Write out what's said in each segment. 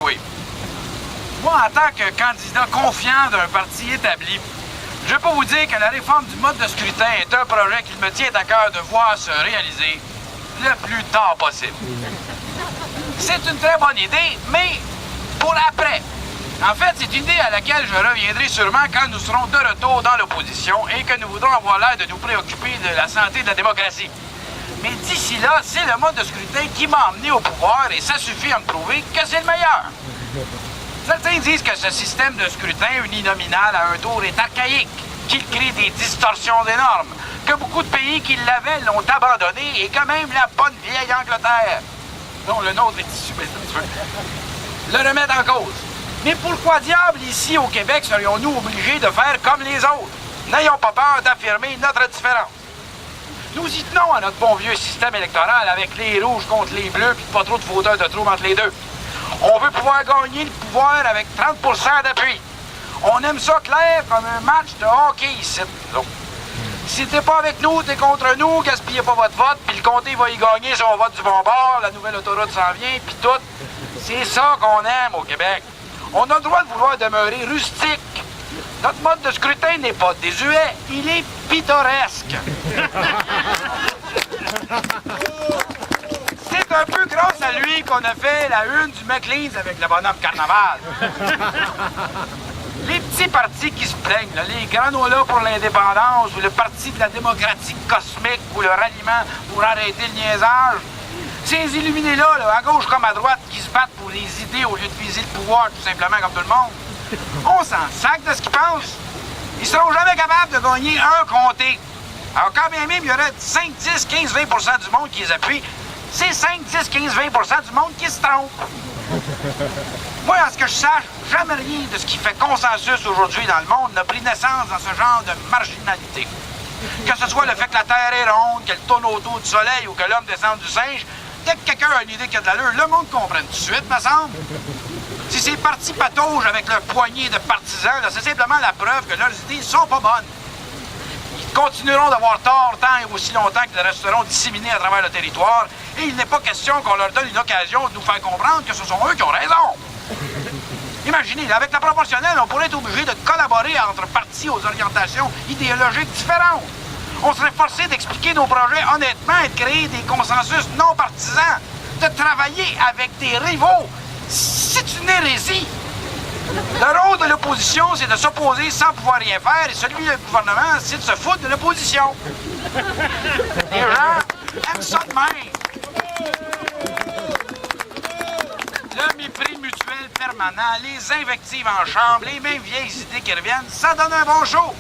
Oui. Moi, en tant que candidat confiant d'un parti établi, je peux vous dire que la réforme du mode de scrutin est un projet qu'il me tient à cœur de voir se réaliser le plus tard possible. C'est une très bonne idée, mais pour après. En fait, c'est une idée à laquelle je reviendrai sûrement quand nous serons de retour dans l'opposition et que nous voudrons avoir l'air de nous préoccuper de la santé de la démocratie. Mais d'ici là, c'est le mode de scrutin qui m'a emmené au pouvoir et ça suffit à me prouver que c'est le meilleur. Certains disent que ce système de scrutin uninominal à un tour est archaïque, qu'il crée des distorsions énormes, que beaucoup de pays qui l'avaient l'ont abandonné et que même la bonne vieille Angleterre, dont le nôtre est issu, le remettre en cause. Mais pourquoi diable, ici au Québec, serions-nous obligés de faire comme les autres? N'ayons pas peur d'affirmer notre différence. Nous y tenons à notre bon vieux système électoral avec les rouges contre les bleus puis pas trop de fauteurs de trouble entre les deux. On veut pouvoir gagner le pouvoir avec 30% d'appui. On aime ça clair comme un match de hockey ici. Donc, si t'es pas avec nous, t'es contre nous, gaspillez pas votre vote, puis le comté va y gagner si on vote du bon bord, la nouvelle autoroute s'en vient, puis tout. C'est ça qu'on aime au Québec. On a le droit de vouloir demeurer rustique. Notre mode de scrutin n'est pas désuet, il est pittoresque. C'est un peu grâce à lui qu'on a fait la une du McLean's avec le bonhomme Carnaval. Les petits partis qui se plaignent, là, les granolas pour l'indépendance ou le Parti de la démocratie cosmique ou le ralliement pour arrêter le niaisage, ces illuminés-là, à gauche comme à droite, qui se battent pour les idées au lieu de viser le pouvoir tout simplement comme tout le monde, on s'en sac de ce qu'ils pensent. Ils seront jamais capables de gagner un comté. Alors quand bien même il y aurait 5, 10, 15, 20% du monde qui les appuie, c'est 5, 10, 15, 20% du monde qui se trompe. Moi, en ce que je sache, jamais rien de ce qui fait consensus aujourd'hui dans le monde n'a pris naissance dans ce genre de marginalité. Que ce soit le fait que la Terre est ronde, qu'elle tourne autour du Soleil ou que l'homme descend du singe, dès que quelqu'un a une idée qui a de l'allure, le monde comprend tout de suite, me semble. Si ces partis patauges avec leur poignée de partisans, c'est simplement la preuve que leurs idées sont pas bonnes. Ils continueront d'avoir tort tant et aussi longtemps qu'ils resteront disséminés à travers le territoire, et il n'est pas question qu'on leur donne une occasion de nous faire comprendre que ce sont eux qui ont raison. Imaginez, avec la proportionnelle, on pourrait être obligé de collaborer entre partis aux orientations idéologiques différentes. On serait forcé d'expliquer nos projets honnêtement et de créer des consensus non partisans, de travailler avec des rivaux. C'est une hérésie. Le rôle de l'opposition, c'est de s'opposer sans pouvoir rien faire, et celui du gouvernement, c'est de se foutre de l'opposition. Les gens aiment ça de même. Le mépris mutuel permanent, les invectives en chambre, les mêmes vieilles idées qui reviennent, ça donne un bon show.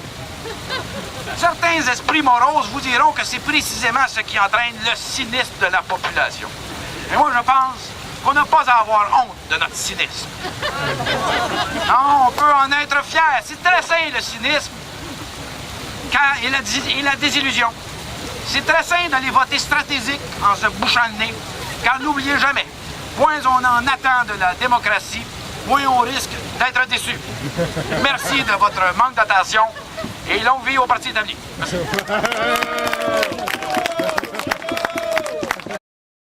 Certains esprits moroses vous diront que c'est précisément ce qui entraîne le cynisme de la population. Et moi, je pense qu'on n'a pas à avoir honte de notre cynisme. Non, on peut en être fier. C'est très sain, le cynisme et la désillusion. C'est très sain d'aller voter stratégique en se bouchant le nez, car n'oubliez jamais, moins on en attend de la démocratie, moins on risque d'être déçu. Merci de votre manque d'attention et longue vie au Parti établi. Merci.